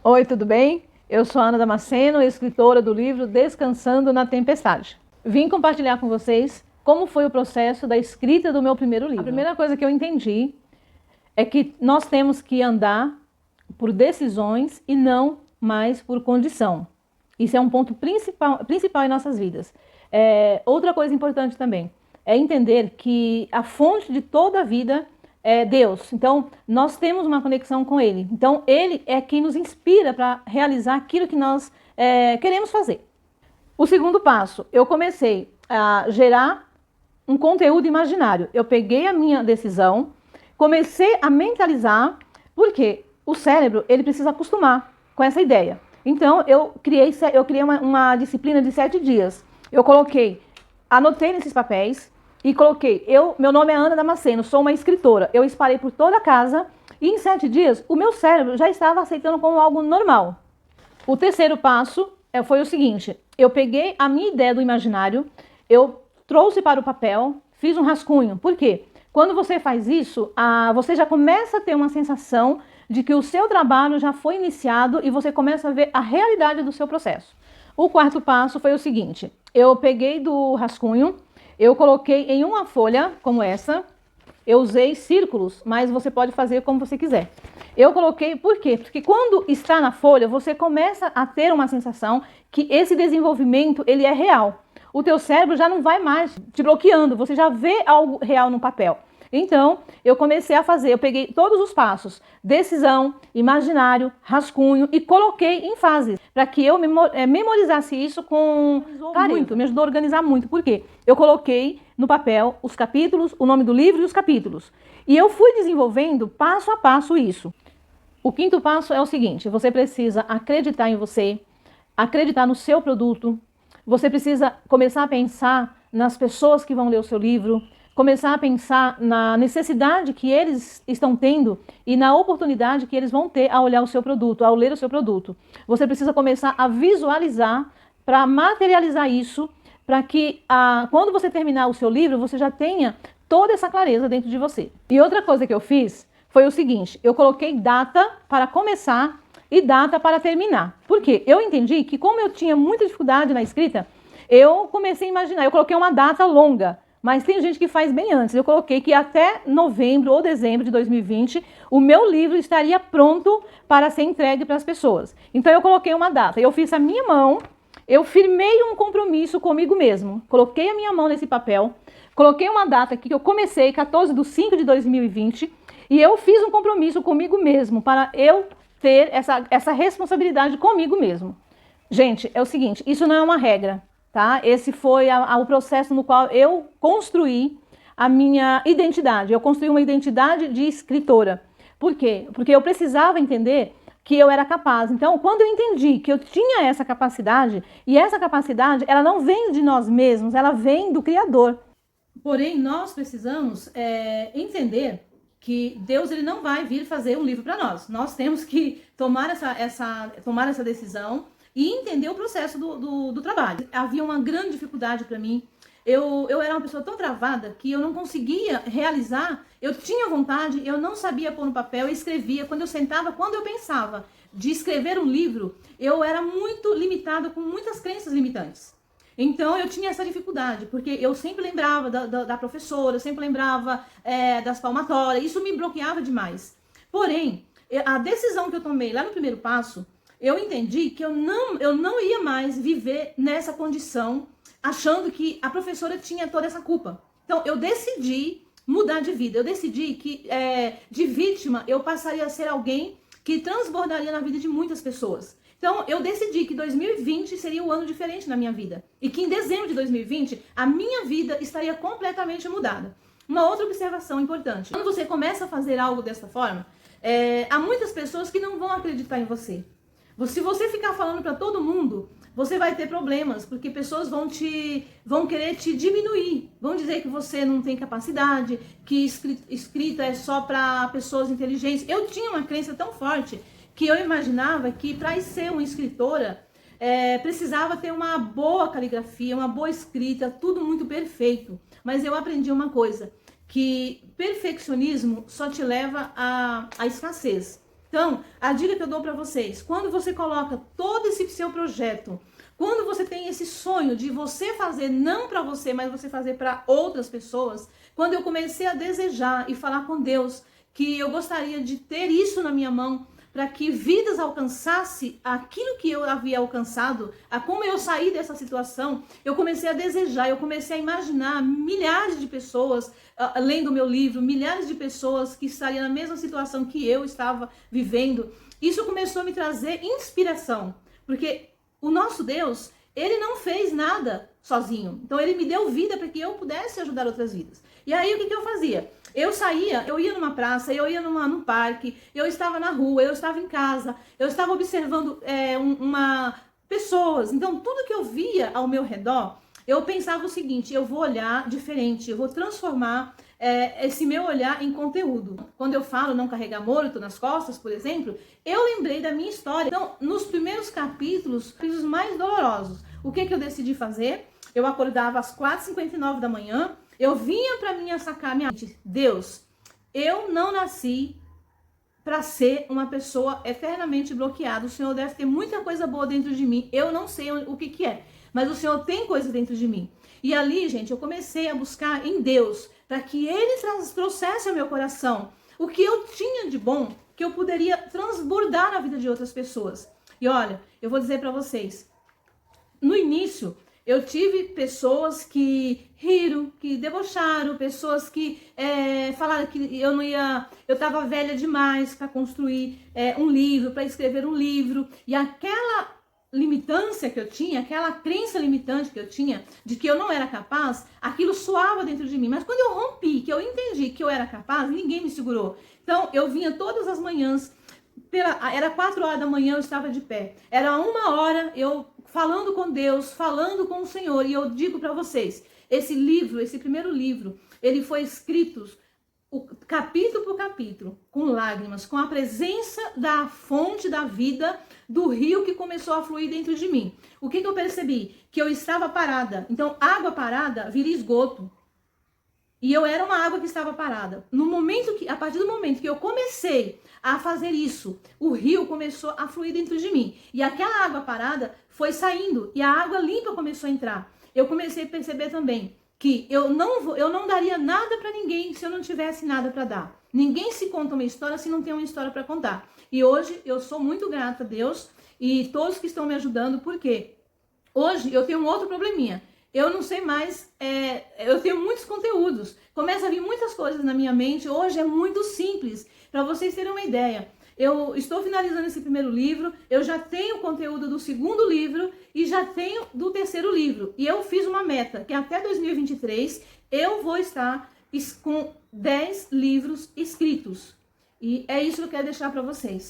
Oi, tudo bem? Eu sou a Ana Damasceno, escritora do livro Descansando na Tempestade. Vim compartilhar com vocês como foi o processo da escrita do meu primeiro livro. A primeira coisa que eu entendi é que nós temos que andar por decisões e não mais por condição. Isso é um ponto principal em nossas vidas. Outra coisa importante também é entender que a fonte de toda a vida é Deus. Então, nós temos uma conexão com Ele. Então, Ele é quem nos inspira para realizar aquilo que nós queremos fazer. O segundo passo, eu comecei a gerar um conteúdo imaginário. Eu peguei a minha decisão, comecei a mentalizar, porque o cérebro ele precisa acostumar com essa ideia. Então, eu criei uma disciplina de 7 dias. Eu anotei nesses papéis e coloquei, meu nome é Ana Damasceno, sou uma escritora. Eu espalhei por toda a casa e em 7 dias o meu cérebro já estava aceitando como algo normal. O terceiro passo foi o seguinte, eu peguei a minha ideia do imaginário, eu trouxe para o papel, fiz um rascunho. Por quê? Quando você faz isso, você já começa a ter uma sensação de que o seu trabalho já foi iniciado e você começa a ver a realidade do seu processo. O quarto passo foi o seguinte, eu peguei do rascunho, eu coloquei em uma folha como essa, eu usei círculos, mas você pode fazer como você quiser. Eu coloquei, por quê? Porque quando está na folha, você começa a ter uma sensação que esse desenvolvimento, ele é real. O teu cérebro já não vai mais te bloqueando, você já vê algo real no papel. Então, eu comecei a fazer, eu peguei todos os passos, decisão, imaginário, rascunho e coloquei em fases, para que eu memorizasse isso com clareza, me ajudou a organizar muito. Por quê? Eu coloquei no papel os capítulos, o nome do livro e os capítulos. E eu fui desenvolvendo passo a passo isso. O quinto passo é o seguinte, você precisa acreditar em você, acreditar no seu produto, você precisa começar a pensar nas pessoas que vão ler o seu livro, começar a pensar na necessidade que eles estão tendo e na oportunidade que eles vão ter ao olhar o seu produto, ao ler o seu produto. Você precisa começar a visualizar para materializar isso, para que quando você terminar o seu livro, você já tenha toda essa clareza dentro de você. E outra coisa que eu fiz foi o seguinte, eu coloquei data para começar e data para terminar. Por quê? Eu entendi que como eu tinha muita dificuldade na escrita, eu comecei a imaginar, eu coloquei uma data longa, mas tem gente que faz bem antes. Eu coloquei que até novembro ou dezembro de 2020, o meu livro estaria pronto para ser entregue para as pessoas. Então eu coloquei uma data, eu fiz a minha mão, eu firmei um compromisso comigo mesmo, coloquei a minha mão nesse papel, coloquei uma data aqui que eu comecei 14/5/2020 e eu fiz um compromisso comigo mesmo para eu ter essa responsabilidade comigo mesmo. Gente, é o seguinte, isso não é uma regra, tá? Esse foi o processo no qual eu construí a minha identidade. Eu construí uma identidade de escritora. Por quê? Porque eu precisava entender que eu era capaz. Então, quando eu entendi que eu tinha essa capacidade, e essa capacidade, ela não vem de nós mesmos, ela vem do Criador. Porém, nós precisamos entender que Deus ele não vai vir fazer um livro para nós. Nós temos que tomar essa decisão e entender o processo do trabalho. Havia uma grande dificuldade para mim. Eu era uma pessoa tão travada que eu não conseguia realizar. Eu tinha vontade, eu não sabia pôr no papel, eu escrevia. Quando eu sentava, quando eu pensava de escrever um livro, eu era muito limitada com muitas crenças limitantes. Então eu tinha essa dificuldade, porque eu sempre lembrava da professora, eu sempre lembrava das palmatórias, isso me bloqueava demais. Porém, a decisão que eu tomei lá no primeiro passo, eu entendi que eu não ia mais viver nessa condição, achando que a professora tinha toda essa culpa. Então eu decidi mudar de vida, eu decidi que de vítima eu passaria a ser alguém que transbordaria na vida de muitas pessoas. Então, eu decidi que 2020 seria um ano diferente na minha vida. E que em dezembro de 2020, a minha vida estaria completamente mudada. Uma outra observação importante. Quando você começa a fazer algo dessa forma, há muitas pessoas que não vão acreditar em você. Se você ficar falando para todo mundo, você vai ter problemas, porque pessoas vão querer te diminuir. Vão dizer que você não tem capacidade, que escrita é só para pessoas inteligentes. Eu tinha uma crença tão forte que eu imaginava que para ser uma escritora precisava ter uma boa caligrafia, uma boa escrita, tudo muito perfeito. Mas eu aprendi uma coisa, que perfeccionismo só te leva à escassez. Então, a dica que eu dou para vocês, quando você coloca todo esse seu projeto, quando você tem esse sonho de você fazer não para você, mas você fazer para outras pessoas, quando eu comecei a desejar e falar com Deus que eu gostaria de ter isso na minha mão, para que vidas alcançassem aquilo que eu havia alcançado, a como eu saí dessa situação, eu comecei a desejar, eu comecei a imaginar milhares de pessoas lendo o meu livro, milhares de pessoas que estariam na mesma situação que eu estava vivendo. Isso começou a me trazer inspiração, porque o nosso Deus, ele não fez nada sozinho. Então ele me deu vida para que eu pudesse ajudar outras vidas. E aí o que eu fazia? Eu saía, eu ia numa praça, eu ia num parque, eu estava na rua, eu estava em casa, eu estava observando pessoas. Então tudo que eu via ao meu redor, eu pensava o seguinte: eu vou olhar diferente, eu vou transformar esse meu olhar em conteúdo. Quando eu falo não carregar morto nas costas, por exemplo, eu lembrei da minha história. Então, nos primeiros capítulos mais dolorosos, o que eu decidi fazer? Eu acordava às 4h59 da manhã, eu vinha para mim sacar minha mente. Deus, eu não nasci para ser uma pessoa eternamente bloqueada. O Senhor deve ter muita coisa boa dentro de mim. Eu não sei o que é, mas o Senhor tem coisa dentro de mim. E ali, gente, eu comecei a buscar em Deus para que Ele trouxesse ao meu coração o que eu tinha de bom, que eu poderia transbordar na vida de outras pessoas. E olha, eu vou dizer para vocês, no início, eu tive pessoas que riram, que debocharam, pessoas que falaram que eu estava velha demais para construir um livro, para escrever um livro. E aquela limitância que eu tinha, aquela crença limitante que eu tinha de que eu não era capaz, aquilo soava dentro de mim. Mas quando eu rompi, que eu entendi que eu era capaz, ninguém me segurou. Então eu vinha todas as manhãs, era 4 horas da manhã, eu estava de pé. Era 1 hora eu falando com Deus, falando com o Senhor. E eu digo para vocês, esse livro, esse primeiro livro, ele foi escrito capítulo por capítulo, com lágrimas, com a presença da fonte da vida, do rio que começou a fluir dentro de mim. O que eu percebi? Que eu estava parada. Então, água parada vira esgoto. E eu era uma água que estava parada. A partir do momento que eu comecei a fazer isso, o rio começou a fluir dentro de mim. E aquela água parada foi saindo e a água limpa começou a entrar. Eu comecei a perceber também que eu não daria nada para ninguém se eu não tivesse nada para dar. Ninguém se conta uma história se não tem uma história para contar. E hoje eu sou muito grata a Deus e todos que estão me ajudando, porque hoje eu tenho um outro probleminha. Eu não sei mais, eu tenho muitos conteúdos, começa a vir muitas coisas na minha mente. Hoje é muito simples, para vocês terem uma ideia. Eu estou finalizando esse primeiro livro, eu já tenho conteúdo do segundo livro e já tenho do terceiro livro. E eu fiz uma meta, que até 2023 eu vou estar com 10 livros escritos. E é isso que eu quero deixar para vocês.